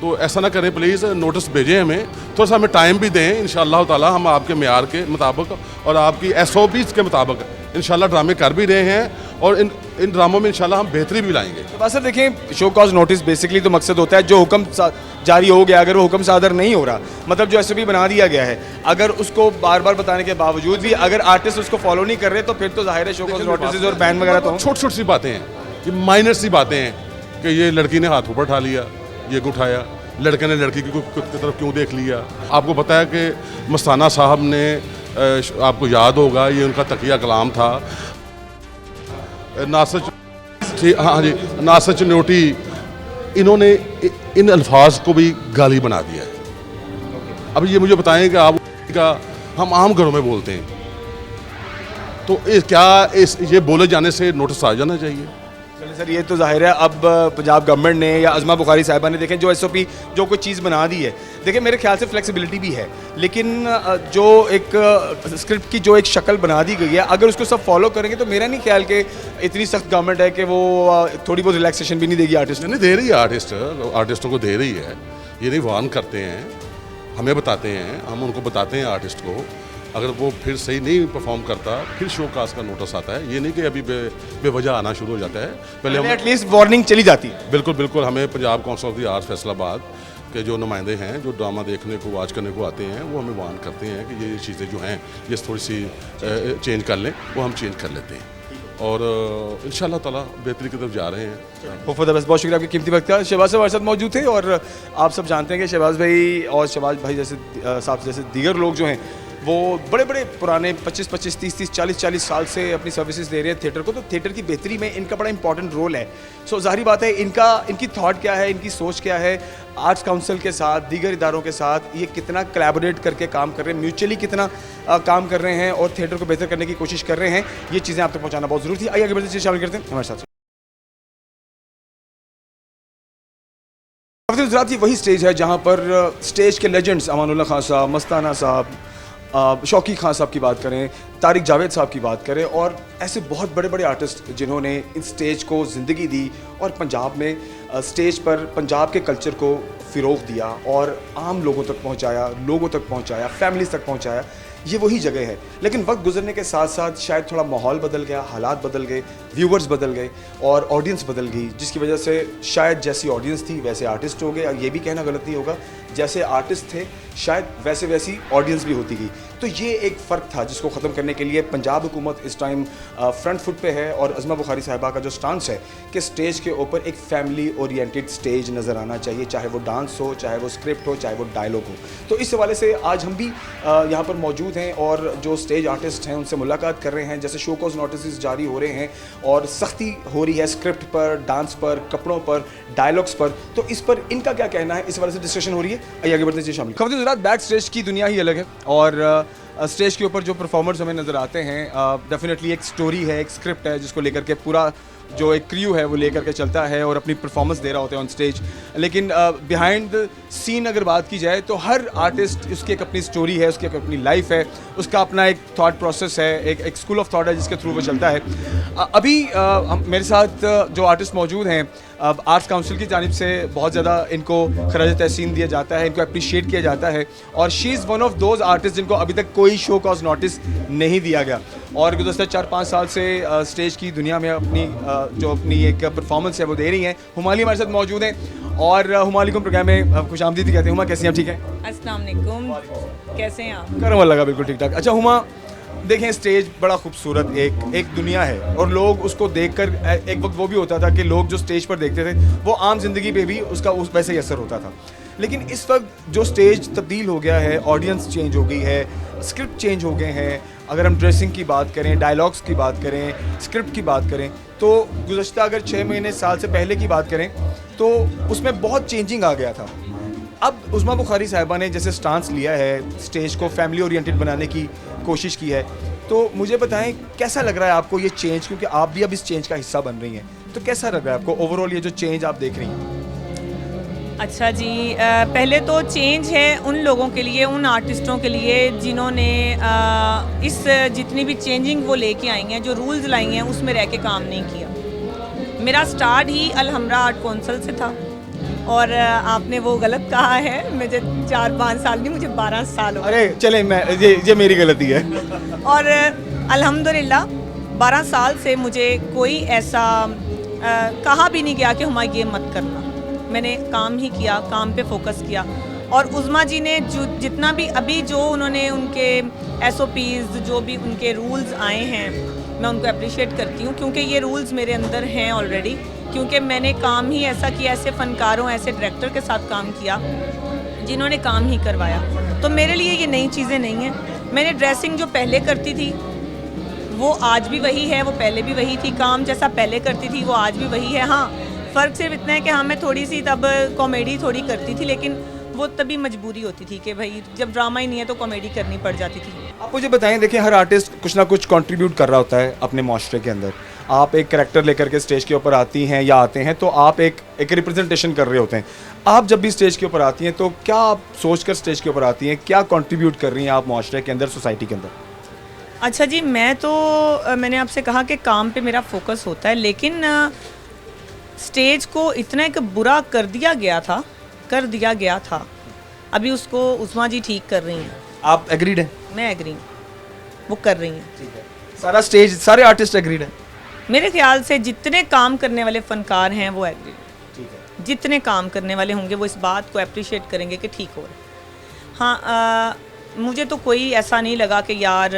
तो ऐसा ना करें प्लीज़, नोटिस भेजें हमें, थोड़ा सा हमें टाइम भी दें। इंशाअल्लाह ताला हम आपके मेयार के मुताबिक और आपकी SOPs के मुताबिक इंशाल्लाह ड्रामे कर भी रहे हैं, और इन ड्रामों में इंशाल्लाह हम बेहतरी भी लाएंगे। तो बस सर देखें, शो कॉज नोटिस बेसिकली तो मकसद होता है जो हुक्म जारी हो गया, अगर वो हुक्म सादर नहीं हो रहा, मतलब जो SOP बना दिया गया है, अगर उसको बार बार बताने के बावजूद भी अगर आर्टिस्ट उसको फॉलो नहीं कर रहे, तो फिर तो जाहिर है शो कॉज नोटिस और बैन वगैरह तो छोटी छोटी सी बातें हैं, ये माइनर सी बातें हैं कि ये लड़की ने हाथ ऊपर उठा लिया, ये उठाया, लड़के ने लड़की की तरफ क्यों देख लिया। आपको पता है कि मस्ताना साहब ने, आपको याद होगा, ये उनका तकिया कलाम था, हाँ जी, नासर चनोटी, इन्होंने इन अल्फाज को भी गाली बना दिया है। अब ये मुझे बताएं कि आप का हम आम घरों में बोलते हैं, तो ये बोले जाने से नोटिस आ जाना चाहिए? चलिए सर, ये तो जाहिर है अब पंजाब गवर्नमेंट ने या अज़मा बुखारी साहिबा ने देखें जो SOP जो कोई चीज़ बना दी है, देखिए मेरे ख्याल से फ्लेक्सिबिलिटी भी है, लेकिन जो एक स्क्रिप्ट की जो एक शक्ल बना दी गई है, अगर उसको सब फॉलो करेंगे तो मेरा नहीं ख्याल कि इतनी सख्त गवर्नमेंट है कि वो थोड़ी बहुत रिलैक्सेशन भी नहीं देगी आर्टिस्ट। नहीं दे रही है, आर्टिस्टों को दे रही है, ये नहीं वार्न करते हैं, हमें बताते हैं, हम उनको बताते हैं आर्टिस्ट को, अगर वो फिर सही नहीं परफॉर्म करता फिर शो कास्ट का नोटिस आता है। ये नहीं कि अभी बेवजह आना शुरू हो जाता है, पहले हम एटलीस्ट वार्निंग चली जाती है। बिल्कुल बिल्कुल, हमें Punjab council of the arts Faisalabad के जो नुमाइंदे हैं, जो ड्रामा देखने को वॉच करने को आते हैं, वो हमें वार्न करते हैं कि ये चीज़ें जो हैं ये थोड़ी सी चेंज कर लें, वो हम चेंज कर लेते हैं, और इंशाल्लाह ताला बेहतरी की तरफ जा रहे हैं। Hope the best. बहुत शुक्रिया आपकी कीमती वक्त का। शहबाज साहब हमारे साथ मौजूद थे, और आप सब जानते हैं कि शहबाज भाई और शहबाज भाई जैसे साहब जैसे दीगर लोग जो हैं, वो बड़े बड़े पुराने 25-25, 30-30, 40-40 साल से अपनी सर्विसेज दे रहे हैं थिएटर को, तो थिएटर की बेहतरी में इनका बड़ा इंपॉर्टेंट रोल है। सो जाहिर बात है इनकी थॉट क्या है, इनकी सोच क्या है, आर्ट्स काउंसिल के साथ, दीगर इदारों के साथ ये कितना कोलैबोरेट करके काम कर रहे हैं, म्यूचुअली कितना काम कर रहे हैं और थिएटर को बेहतर करने की कोशिश कर रहे हैं, ये चीज़ें आप तक पहुँचाना बहुत ज़रूरी थी। आइए आगे बढ़ते चीज़ शामिल करते हैं हमारे साथ। गुजरात की वही स्टेज है जहाँ पर स्टेज के लेजेंड्स अमानुल्लाह खान साहब, मस्ताना साहब, शौकी खान साहब की बात करें, तारिक जावेद साहब की बात करें, और ऐसे बहुत बड़े बड़े आर्टिस्ट जिन्होंने इस स्टेज को ज़िंदगी दी और पंजाब में स्टेज पर पंजाब के कल्चर को फ़िरोग दिया और आम लोगों तक पहुंचाया, फैमिलीज तक पहुंचाया। ये वही जगह है, लेकिन वक्त गुजरने के साथ साथ शायद थोड़ा माहौल बदल गया, हालात बदल गए, व्यूवर्स बदल गए और ऑडियंस बदल गई, जिसकी वजह से शायद जैसी ऑडियंस थी वैसे आर्टिस्ट हो गए। ये भी कहना गलत नहीं होगा, जैसे आर्टिस्ट थे शायद वैसी ऑडियंस भी होती गई। तो ये एक फ़र्क था जिसको ख़त्म करने के लिए पंजाब हुकूमत इस टाइम फ्रंट फुट पे है, और अज़मा बुखारी साहिबा का जो स्टांस है कि स्टेज के ऊपर एक फैमिली ओरिएंटेड स्टेज नज़र आना चाहिए, चाहे वो डांस हो, चाहे वो स्क्रिप्ट हो, चाहे वो डायलॉग हो। तो इस हवाले से आज हम भी यहाँ पर मौजूद हैं और जो स्टेज आर्टिस्ट हैं उनसे मुलाकात कर रहे हैं। जैसे शो कॉज नोटिस जारी हो रहे हैं और सख्ती हो रही है स्क्रिप्ट पर, डांस पर, कपड़ों पर, डायलॉग्स पर, तो इस पर इनका क्या कहना है, इस हवाले से डिस्कशन हो रही है। आइए आगे बढ़ते हैं शामिल। खबरें गुजरात बैक स्टेज की दुनिया ही अलग है, और स्टेज के ऊपर जो परफॉर्मर्स हमें नज़र आते हैं, डेफिनेटली एक स्टोरी है, एक स्क्रिप्ट है जिसको लेकर के पूरा जो एक क्रू है वो लेकर के चलता है और अपनी परफॉर्मेंस दे रहा होता है ऑन स्टेज। लेकिन बिहाइंड द सीन अगर बात की जाए तो हर आर्टिस्ट उसकी एक अपनी स्टोरी है, उसकी एक अपनी लाइफ है, उसका अपना एक थॉट प्रोसेस है, एक स्कूल ऑफ थॉट है जिसके थ्रू वो चलता है। अभी मेरे साथ जो आर्टिस्ट मौजूद हैं, आर्ट्स काउंसिल की जानिब से बहुत ज़्यादा इनको खराज तहसीन दिया जाता है, इनको अप्रिशिएट किया जाता है, और she is one of those artist जिनको अभी तक कोई शो कॉज नोटिस नहीं दिया गया, और गुज़श्ता 4-5 साल से स्टेज की दुनिया में अपनी जो अपनी एक परफॉर्मेंस है वो दे रही हैं। हुमाली हमारे साथ मौजूद हैं, और हुमालिकुम प्रोग्राम में खुश आमदीद कहते हैं। हुमा कैसी हैं आप, ठीक हैं? अस्सलाम वालेकुम, कैसे हैं आप? करम लगा बिल्कुल ठीक ठाक। अच्छा हुमा, देखें स्टेज बड़ा खूबसूरत एक दुनिया है और लोग उसको देखकर एक वक्त वो भी होता था कि लोग जो स्टेज पर देखते थे वो आम जिंदगी पे भी उसका वैसे ही असर होता था। लेकिन इस वक्त जो स्टेज तब्दील हो गया है, ऑडियंस चेंज हो गई है, स्क्रिप्ट चेंज हो गए हैं। अगर हम ड्रेसिंग की बात करें, डायलॉग्स की बात करें, स्क्रिप्ट की बात करें, तो गुज़श्ता अगर 6 महीने साल से पहले की बात करें तो उसमें बहुत चेंजिंग आ गया था। अब उस्मा बुखारी साहिबा ने जैसे स्टांस लिया है, स्टेज को फैमिली ओरिएंटेड बनाने की कोशिश की है, तो मुझे बताएं कैसा लग रहा है आपको ये चेंज, क्योंकि आप भी अब इस चेंज का हिस्सा बन रही हैं, तो कैसा लग रहा है आपको ओवरऑल ये जो चेंज आप देख रही हैं? अच्छा जी, पहले तो चेंज है उन लोगों के लिए, उन आर्टिस्टों के लिए जिन्होंने इस जितनी भी चेंजिंग वो लेके आई हैं, जो रूल्स लाई हैं उसमें रह के काम नहीं किया। मेरा स्टार्ट ही अलहमरा आर्ट कौंसल से था और आपने वो गलत कहा है, मुझे 4-5 साल नहीं, मुझे 12 साल हो गए। अरे चले, मैं ये मेरी गलती है। और अल्हम्दुलिल्लाह 12 साल से मुझे कोई ऐसा कहा भी नहीं गया कि हुमा ये मत करना। मैंने काम ही किया, काम पे फोकस किया। और उज़मा जी ने जो जितना भी अभी जो उन्होंने उनके SOPs जो भी उनके रूल्स आए हैं, मैं उनको अप्रिशिएट करती हूँ, क्योंकि ये रूल्स मेरे अंदर हैं ऑलरेडी। क्योंकि मैंने काम ही ऐसा किया, ऐसे फ़नकारों, ऐसे डायरेक्टर के साथ काम किया जिन्होंने काम ही करवाया। तो मेरे लिए ये नई चीज़ें नहीं हैं। मैंने ड्रेसिंग जो पहले करती थी वो आज भी वही है, वो पहले भी वही थी। काम जैसा पहले करती थी वो आज भी वही है। हाँ, फ़र्क सिर्फ इतना है कि हाँ, मैं थोड़ी सी तब कॉमेडी थोड़ी करती थी, लेकिन वो तभी मजबूरी होती थी कि भाई जब ड्रामा ही नहीं है तो कॉमेडी करनी पड़ जाती थी। आप मुझे बताएं, देखिए हर आर्टिस्ट कुछ ना कुछ कंट्रीब्यूट कर रहा होता है अपने माशरे के अंदर। आप एक कैरेक्टर लेकर के स्टेज के ऊपर आती हैं या आते हैं तो आप एक रिप्रेजेंटेशन कर रहे होते हैं। आप जब भी स्टेज के ऊपर आती हैं तो क्या आप सोच कर स्टेज के ऊपर आती हैं, क्या कंट्रीब्यूट कर रही हैं आप माशरे के अंदर, सोसाइटी के अंदर? अच्छा जी, मैं तो मैंने आपसे कहा कि काम पे मेरा फोकस होता है, लेकिन स्टेज को इतना एक बुरा कर दिया गया था। अभी उसको उस्मा जी ठीक कर रही हैं। आप एग्रीड हैं? मैं एग्री हूँ, वो कर रही हैं। ठीक है, सारा स्टेज, सारे आर्टिस्ट एग्रीड हैं? मेरे ख्याल से जितने काम करने वाले फ़नकार हैं वो एग्री, ठीक है। जितने काम करने वाले होंगे वो इस बात को अप्रिशिएट करेंगे कि ठीक हो रहा है। हाँ, मुझे तो कोई ऐसा नहीं लगा कि यार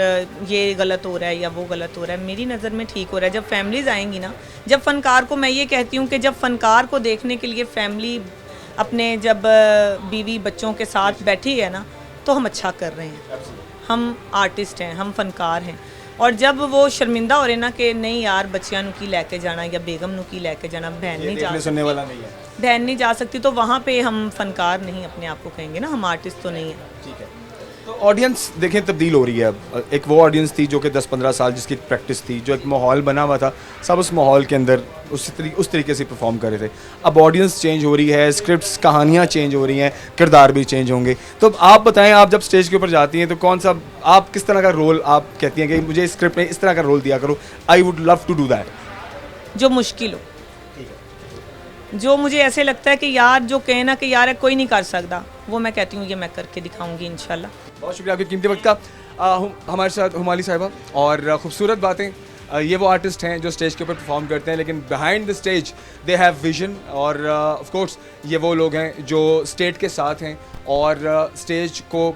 ये गलत हो रहा है या वो गलत हो रहा है। मेरी नज़र में ठीक हो रहा है। जब फैमिलीज़ आएंगी ना, जब फ़नकार को, मैं ये कहती हूँ कि जब फ़नकार को देखने के लिए फैमिली अपने जब बीवी बच्चों के साथ बैठी है ना, तो हम अच्छा कर रहे हैं। हम आर्टिस्ट हैं, हम फ़नकार हैं। और जब वो शर्मिंदा हो रहे ना कि नहीं यार बच्चियां नू की लैके जाना या बेगम नू की लैके जाना, बहन नहीं जा सुनने वाला नहीं है, बहन नहीं जा सकती, तो वहाँ पे हम फ़नकार नहीं अपने आप को कहेंगे ना, हम आर्टिस्ट तो नहीं हैं। ठीक है। तो ऑडियंस देखें तब्दील हो रही है अब। एक वो ऑडियंस थी जो कि 10-15 साल जिसकी प्रैक्टिस थी, जो एक माहौल बना हुआ था, सब उस माहौल के अंदर उस तरीके से परफॉर्म कर रहे थे। अब ऑडियंस चेंज हो रही है, स्क्रिप्ट्स, कहानियाँ चेंज हो रही हैं, किरदार भी चेंज होंगे। तो आप बताएं, आप जब स्टेज के ऊपर जाती हैं तो कौन सा, आप किस तरह का रोल आप कहती हैं कि मुझे स्क्रिप्ट में इस तरह का रोल दिया करो, I would love to do that? जो मुश्किल हो, जो मुझे ऐसे लगता है कि यार जो कहे ना कि यार कोई नहीं कर सकता, वो मैं कहती हूँ ये मैं करके दिखाऊंगी इंशाल्लाह। बहुत शुक्रिया आपके कीमती वक्त का। हमारे साथ हुमाली साहिबा, और खूबसूरत बातें, ये वो आर्टिस्ट हैं जो स्टेज के ऊपर परफॉर्म करते हैं, लेकिन behind the stage they have vision. और ऑफ कोर्स ये वो लोग हैं जो स्टेट के साथ हैं और स्टेज को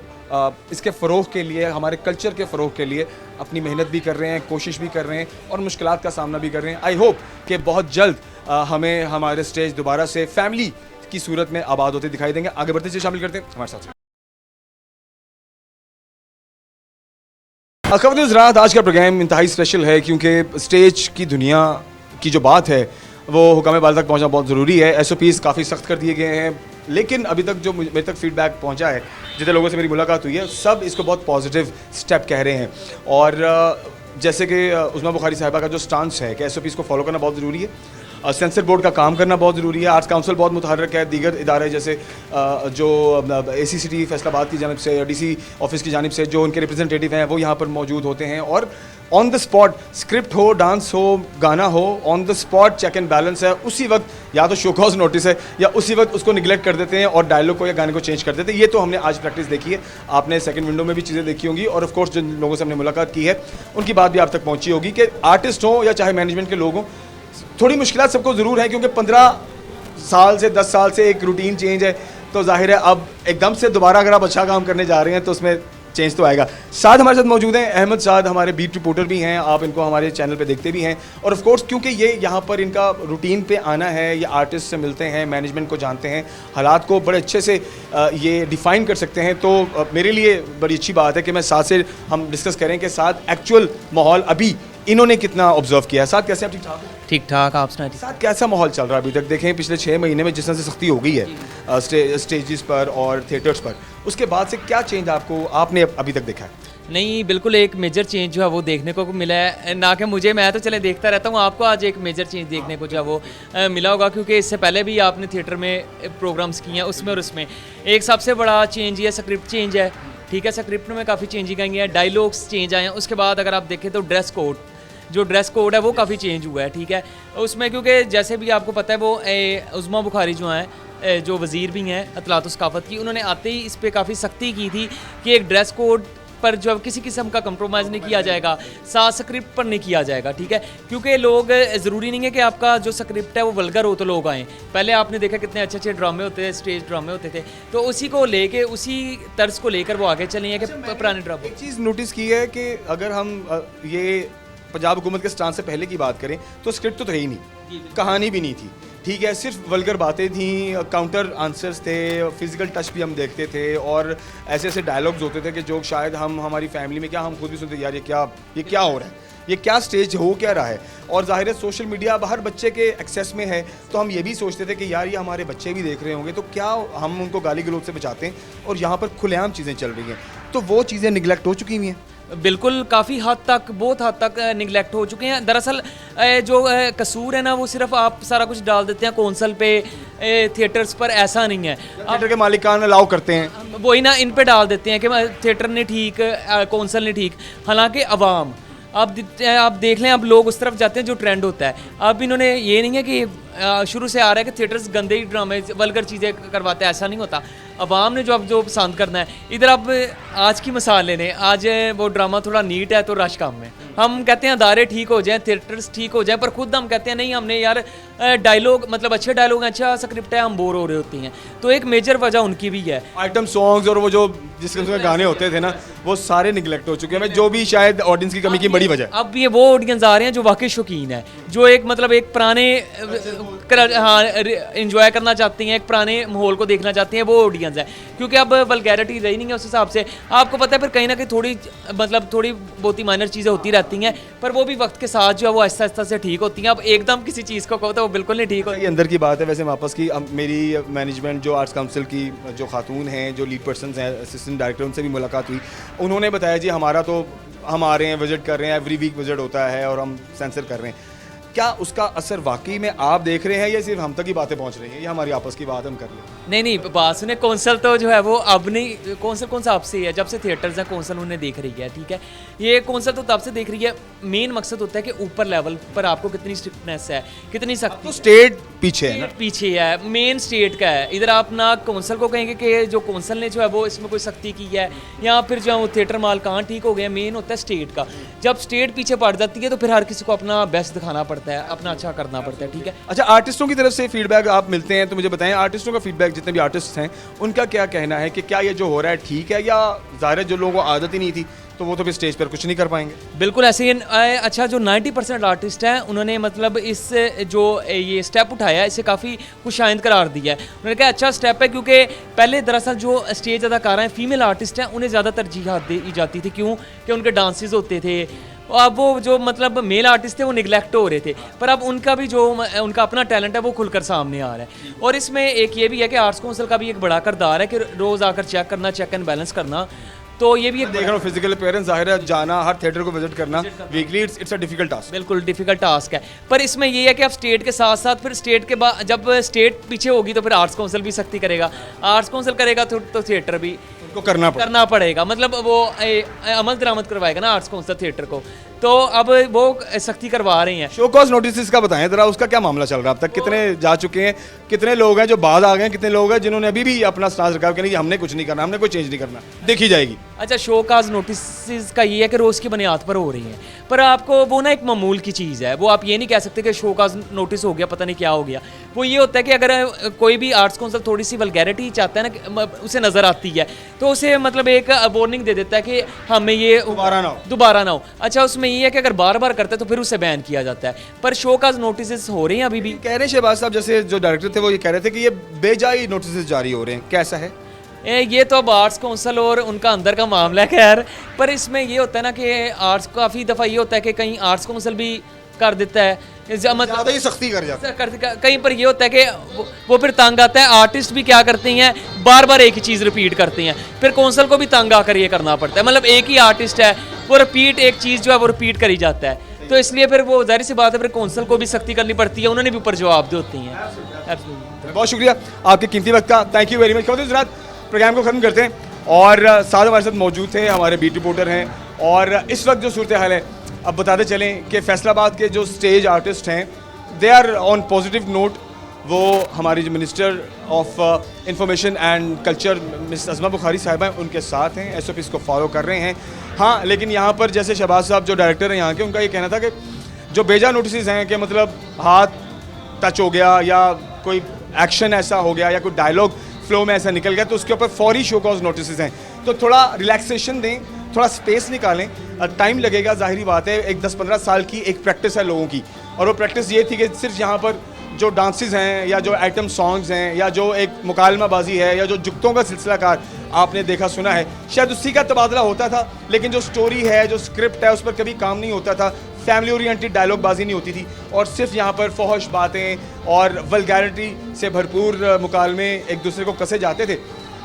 इसके फ़रोग़ के लिए, हमारे कल्चर के फ़रोग़ के लिए अपनी मेहनत भी कर रहे हैं, कोशिश भी कर रहे हैं और मुश्किलात का सामना भी कर रहे हैं। आई होप कि बहुत जल्द हमें हमारे स्टेज दोबारा से फैमिली की सूरत में आबाद होते दिखाई देंगे। आगे बढ़ते चलिए, शामिल करते हैं हमारे साथ। खबरें ज़राअत, आज का प्रोग्राम इंतहाई स्पेशल है क्योंकि स्टेज की दुनिया की जो बात है वो हुकाम बाला तक पहुंचना बहुत ज़रूरी है। SOPs काफ़ी सख्त कर दिए गए हैं, लेकिन अभी तक जो मेरे तक फीडबैक पहुंचा है, जितने लोगों से मेरी मुलाकात हुई है, सब इसको बहुत पॉजिटिव स्टेप कह रहे हैं। और जैसे कि उस्मा बुखारी साहिबा का जो स्टांस है कि SOPs को फॉलो करना बहुत ज़रूरी है, सेंसर बोर्ड का काम करना बहुत ज़रूरी है, आर्ट्स काउंसिल बहुत मुतहर्रिक है, दीगर इदारे जैसे जो ACCT फैसलाबाद की जानिब से या DC ऑफिस की जानिब से जो उनके रिप्रेजेंटेटिव हैं वो यहाँ पर मौजूद होते हैं और ऑन द स्पॉट स्क्रिप्ट हो, डांस हो, गाना हो, on the spot check and balance है। उसी वक्त या तो शो कॉज नोटिस है या उसी वक्त उसको निगलेक्ट कर देते हैं और डायलॉग को या गाने को चेंज कर देते हैं। ये तो हमने आज प्रैक्टिस देखी है, आपने सेकंड विंडो में भी चीज़ें देखी होंगी और ऑफ कोर्स जिन लोगों से हमने मुलाकात की है उनकी बात भी आप तक पहुँची होगी कि आर्टिस्ट हो या चाहे मैनेजमेंट के लोग हों, थोड़ी मुश्किलात सबको ज़रूर है क्योंकि 15 साल से 10 साल से एक रूटीन चेंज है, तो जाहिर है अब एकदम से दोबारा अगर आप अच्छा काम करने जा रहे हैं तो उसमें चेंज तो आएगा। साथ हमारे साथ मौजूद हैं अहमद साद, हमारे बीट रिपोर्टर भी हैं, आप इनको हमारे चैनल पे देखते भी हैं। और ऑफ कोर्स क्योंकि ये यहाँ पर इनका रूटीन पे आना है, ये आर्टिस्ट से मिलते हैं, मैनेजमेंट को जानते हैं, हालात को बड़े अच्छे से ये डिफ़ाइन कर सकते हैं, तो मेरे लिए बड़ी अच्छी बात है कि मैं साथ से हम डिस्कस करें कि साथ एक्चुअल माहौल अभी इन्होंने कितना ऑब्जर्व किया है। साथ कैसे आप ठीक ठाक हैं? ठीक ठाक, आप सुनाइए। साथ कैसा माहौल चल रहा है अभी तक? देखें पिछले 6 महीने में जिस तरह से सख्ती हो गई है स्टेजेस पर और थिएटर्स पर, उसके बाद से क्या चेंज आपने अभी तक देखा है? नहीं, बिल्कुल एक मेजर चेंज जो है वो देखने को मिला है। ना कि मुझे, मैं तो चले देखता रहता हूँ, आपको आज एक मेजर चेंज देखने को जो है वो मिला होगा, क्योंकि इससे पहले भी आपने थिएटर में प्रोग्राम्स किए हैं, उसमें और उसमें एक सबसे बड़ा चेंज ये स्क्रिप्ट चेंज है। ठीक है, स्क्रिप्ट में काफ़ी चेंजिंग आई हैं, डायलॉग्स चेंज आए हैं। उसके बाद अगर आप देखें तो ड्रेस कोड है वो काफ़ी चेंज हुआ है। ठीक है, उसमें क्योंकि जैसे भी आपको पता है वो उज़्मा बुखारी जो हैं, जो वज़ीर भी हैं अतलात सकाफ़त की, उन्होंने आते ही इस पर काफ़ी सख्ती की थी कि एक ड्रेस कोड पर जो किसी किस्म का कंप्रोमाइज़ नहीं किया जाएगा, साथ स्क्रिप्ट पर नहीं किया जाएगा। ठीक है, क्योंकि लोग, ज़रूरी नहीं है कि आपका जो स्क्रिप्ट है वो वल्गर हो तो लोग आएँ। पहले आपने देखा कितने अच्छे अच्छे ड्रामे होते थे, स्टेज ड्रामे होते थे, तो उसी को लेके, उसी तर्ज को लेकर वो आगे चले हैं कि पुराने ड्रामे। एक चीज़ नोटिस की है कि अगर हम ये पंजाब हुकूमत के स्टांस से पहले की बात करें तो स्क्रिप्ट तो था ही नहीं, कहानी भी नहीं थी। ठीक है, सिर्फ वल्गर बातें थी, काउंटर आंसर्स थे, फिजिकल टच भी हम देखते थे, और ऐसे ऐसे डायलॉग्स होते थे कि जो शायद हम हमारी फैमिली में, क्या हम खुद भी सुनते यार ये क्या हो रहा है, ये क्या स्टेज हो क्या रहा है। और ज़ाहिर है सोशल मीडिया अब हर बच्चे के एक्सेस में है, तो हम ये भी सोचते थे कि यार ये हमारे बच्चे भी देख रहे होंगे, तो क्या हम उनको गाली गलौज से बचाते हैं, और यहाँ पर खुलेआम चीज़ें चल रही हैं, तो वो चीज़ें निगलेक्ट हो चुकी हुई हैं। बिल्कुल, काफ़ी हद तक, बहुत हद तक निगलेक्ट हो चुके हैं। दरअसल जो कसूर है ना, वो सिर्फ आप सारा कुछ डाल देते हैं कौंसल पे, थिएटर्स पर, ऐसा नहीं है। थिएटर के मालिकान अलाउ करते हैं, वही ना, इन पे डाल देते हैं कि थिएटर ने ठीक, कौंसल ने ठीक, हालांकि अवाम, आप देख लें, अब लोग उस तरफ जाते हैं जो ट्रेंड होता है। अब इन्होंने, ये नहीं है कि शुरू से आ रहा है कि थिएटर्स गंदे ही ड्रामे, वल्गर चीज़ें करवाते हैं, ऐसा नहीं होता। अवाम ने जो पसंद करना है, इधर अब आज की मिसाल ले लें, आज वो ड्रामा थोड़ा नीट है तो रश कम है। हम कहते हैं अदारे ठीक हो जाएं, थिएटर्स ठीक हो जाएं, पर खुद हम कहते हैं नहीं, हमने यार डायलॉग, मतलब अच्छे डायलॉग, अच्छा स्क्रिप्ट है, हम बोर हो रहे होते हैं। तो एक मेजर वजह उनकी भी है। आइटम सॉन्ग्स और वो जो जिस किस्म के गाने होते थे ना, वो सारे निगलेक्ट हो चुके हैं, जो भी शायद ऑडियंस की कमी की बड़ी वजह है। अब ये वो ऑडियंस आ रहे हैं जो वाकई शौकीन है, जो एक मतलब एक पुराने इंजॉय करना चाहती हैं, एक पुराने माहौल को देखना चाहती हैं, वो ऑडियंस है। क्योंकि अब वल्गैरिटी रही नहीं है उस हिसाब से, आपको पता है, फिर कहीं ना कहीं थोड़ी बहुत ही माइनर चीज़ें होती रहती हैं, पर वो भी वक्त के साथ जो है वो आहिस्ता आहिस्ता से ठीक होती हैं। अब एकदम किसी चीज़ को कहो तो वो बिल्कुल नहीं ठीक होती। ये अंदर की बात है। वैसे वापस की मेरी मैनेजमेंट, जो आर्ट्स काउंसिल की जो खातून हैं, जो लीड पर्सन हैं, असिस्टेंट डायरेक्टर, उनसे भी मुलाकात हुई। उन्होंने बताया जी हमारा तो, हम आ रहे हैं, विजिट कर रहे हैं, एवरी वीक विजिट होता है और हम सेंसर कर रहे हैं। क्या उसका असर वाकई में आप देख रहे हैं या सिर्फ हम तक ही बातें पहुंच रही हैं? ये हमारी आपस की बात हम कर लें। नहीं, बात सुने, कौंसल तो जो है वो अब नहीं, कौंसल कौन सा आपसे है, जब से थिएटर्स हैं कौंसल उन्हें देख रही है। ठीक है, ये कौंसल तो तब से देख रही है, मेन मकसद होता है कि ऊपर लेवल पर आपको कितनी स्ट्रिक्टनेस है, कितनी सख्ती। तो स्टेट पीछे है ना, पीछे है, मेन स्टेट का है। इधर आप ना कौंसल को कहेंगे कि जो कौंसल ने जो है वो इसमें कोई सख्ती की है, या फिर जो है वो थिएटर माल कहाँ ठीक हो गया, मेन होता है स्टेट का। जब स्टेट पीछे पड़ जाती है तो फिर हर किसी को अपना बेस्ट दिखाना पड़ता है, अपना अच्छा करना पड़ता है। ठीक है, अच्छा, आर्टिस्टों की तरफ से फीडबैक आप मिलते हैं तो मुझे बताएं, आर्टिस्टों का फीडबैक, जितने भी आर्टिस्ट हैं उनका क्या कहना है कि क्या ये जो हो रहा है ठीक है, या ज़ाहिर है जो लोगों को आदत ही नहीं थी तो वो तो फिर स्टेज पर कुछ नहीं कर पाएंगे? बिल्कुल ऐसे ही। अच्छा, जो 90% आर्टिस्ट हैं उन्होंने मतलब इस जो ये स्टेप उठाया है, इसे काफ़ी खुशाइंद करार दिया है। उन्होंने कहा अच्छा स्टेप है, क्योंकि पहले दरअसल जो स्टेज अदाकारा हैं, फीमेल आर्टिस्ट हैं, उन्हें ज़्यादा तरजीह दी जाती थी। क्यों कि उनके डांसेस होते थे, अब वो जो मतलब मेल आर्टिस्ट थे वो निगलेक्ट हो रहे थे, पर अब उनका भी जो उनका अपना टैलेंट है वो खुलकर सामने आ रहा है। और इसमें एक ये भी है कि आर्ट्स काउंसिल का भी एक बड़ा किरदार है कि रोज़ आकर चेक करना, चेक एंड बैलेंस करना। तो ये भी एक देख रहा हूँ, फिजिकल अपीयरेंस, ज़ाहिर है जाना, हर थिएटर को विजिट करना weekly, it's a difficult task. बिल्कुल डिफिकल्ट टास्क है, पर इसमें ये है कि आप स्टेट के साथ साथ, फिर स्टेट के बाद जब स्टेट पीछे होगी तो फिर आर्ट्स काउंसिल भी सख्ती करेगा, आर्ट्स काउंसिल करेगा तो थिएटर भी। तो करना पड़ेगा, मतलब वो अमल दरामद करवाएगा ना आर्ट्स काउंसिल थिएटर को, तो अब वो सख्ती करवा रहे हैं। शो कॉज नोटिस का बताएं जरा, उसका क्या मामला चल रहा है? अब तक कितने जा चुके हैं, कितने लोग हैं जो बाद आ गए हैं, कितने लोग हैं जिन्होंने अभी भी अपना स्टांस रखा कि नहीं हमने कुछ नहीं करना, हमने कोई चेंज नहीं करना, देखी जाएगी? अच्छा, शो काज नोटिस का ये है कि रोज़ की बुनियाद पर हो रही है, पर आपको वो ना एक मामूल की चीज़ है, वो आप ये नहीं कह सकते कि शो काज नोटिस हो गया पता नहीं क्या हो गया। वो ये होता है कि अगर कोई भी आर्ट्स काउंसिल थोड़ी सी वल्गैरिटी चाहता है ना, उसे नज़र आती है, तो उसे मतलब एक वार्निंग दे देता है कि हमें ये दोबारा ना हो। अच्छा, उसमें ये है कि अगर बार बार करता है तो फिर उसे बैन किया जाता है, पर शो काज नोटिस हो रहे हैं अभी भी। कह रहे हैं शहबाज साहब, जैसे जो डायरेक्टर थे वो ये कह रहे थे कि ये बेजाई नोटिस जारी हो रहे हैं, कैसा है? ये तो अब आर्ट्स काउंसिल और उनका अंदर का मामला है खैर, पर इसमें ये होता है ना कि आर्ट्स काफ़ी दफ़ा ये होता है कि कहीं आर्ट्स काउंसिल भी कर देता है, ज़्यादा ही सख्ती कर जाता है। कहीं पर ये होता है कि वो फिर तंग आता है। आर्टिस्ट भी क्या करते हैं, बार बार एक ही चीज़ रिपीट करते हैं, फिर काउंसिल को भी तंग आकर ये करना पड़ता है। मतलब एक ही आर्टिस्ट है, वो रिपीट एक चीज़ जो है वो रिपीट करी जाता है, तो इसलिए फिर वो जाहिर सी बात है फिर काउंसिल को भी सख्ती करनी पड़ती है, उन्होंने भी ऊपर जवाब दे होती हैं। बहुत शुक्रिया आपके कीमती वक्त का, थैंक यू वेरी मच। खबरदार रात प्रोग्राम को ख़त्म करते हैं, और साथ हमारे साथ मौजूद थे हमारे बीट रिपोर्टर हैं, और इस वक्त जो सूरत हाल है अब बताते चलें कि फैसलाबाद के जो स्टेज आर्टिस्ट हैं they are on positive note. वो हमारी जो minister of information and culture miss Azma Bukhari साहिबा हैं उनके साथ हैं, SOPs को फॉलो कर रहे हैं। हाँ, लेकिन यहाँ पर जैसे शहबाज साहब जो डायरेक्टर हैं यहाँ के, उनका ये कहना था कि जो बेजा नोटिस हैं कि मतलब हाथ टच हो गया या कोई एक्शन ऐसा हो गया या कोई डायलॉग फ्लो में ऐसा निकल गया तो उसके ऊपर फौरी शो कॉज नोटिस हैं, तो थोड़ा रिलैक्सेशन दें, थोड़ा स्पेस निकालें, टाइम लगेगा, जाहिर बात है। एक 10-15 साल की एक प्रैक्टिस है लोगों की, और वो प्रैक्टिस ये थी कि सिर्फ यहाँ पर जो डांसेस हैं या जो आइटम सॉन्ग्स हैं या जो एक मुकालमाबाजी है या जो जुगतों का सिलसिला कार आपने देखा सुना है, शायद उसी का तबादला होता था, लेकिन जो स्टोरी है, जो स्क्रिप्ट है, उस पर कभी काम नहीं होता था, फैमिली ओरिएंटेड डायलॉग बाजी नहीं होती थी, और सिर्फ यहाँ पर फौहश बातें और वल्गैरिटी से भरपूर मुकालमे एक दूसरे को कसे जाते थे,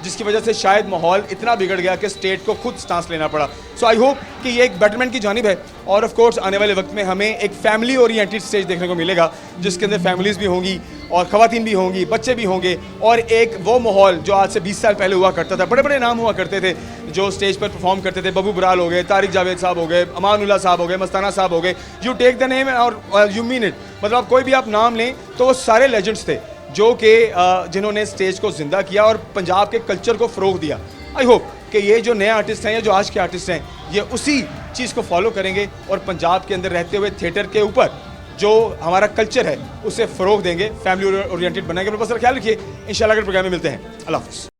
जिसकी वजह से शायद माहौल इतना बिगड़ गया कि स्टेट को खुद स्टांस लेना पड़ा। सो आई होप कि ये एक बेटरमेंट की जानिब है, और ऑफ कोर्स आने वाले वक्त में हमें एक फैमिली ओरिएंटेड स्टेज देखने को मिलेगा, जिसके अंदर फैमिलीज़ भी होंगी और ख़वातीन भी होंगी, बच्चे भी होंगे, और एक वो माहौल जो आज से 20 साल पहले हुआ करता था। बड़े बड़े नाम हुआ करते थे जो स्टेज पर परफॉर्म करते थे, बबू बराल हो गए, तारिक जावेद साहब हो गए, अमानुल्लाह साहब हो गए, मस्ताना साहब हो गए, यू टेक द नेम और यू मीन इट, मतलब कोई भी आप नाम लें तो वो सारे लेजेंड्स थे जो कि जिन्होंने स्टेज को ज़िंदा किया और पंजाब के कल्चर को फ़रोग दिया। आई होप कि ये जो नए आर्टिस्ट हैं या जो आज के आर्टिस्ट हैं ये उसी चीज़ को फॉलो करेंगे और पंजाब के अंदर रहते हुए थिएटर के ऊपर जो हमारा कल्चर है उसे फ़रोग देंगे, फैमिली ओरिएंटेड बनाएंगे। अपना ख्याल रखिए, इंशाल्लाह अगले प्रोग्राम में मिलते हैं। अल्लाह हाफ़िज़।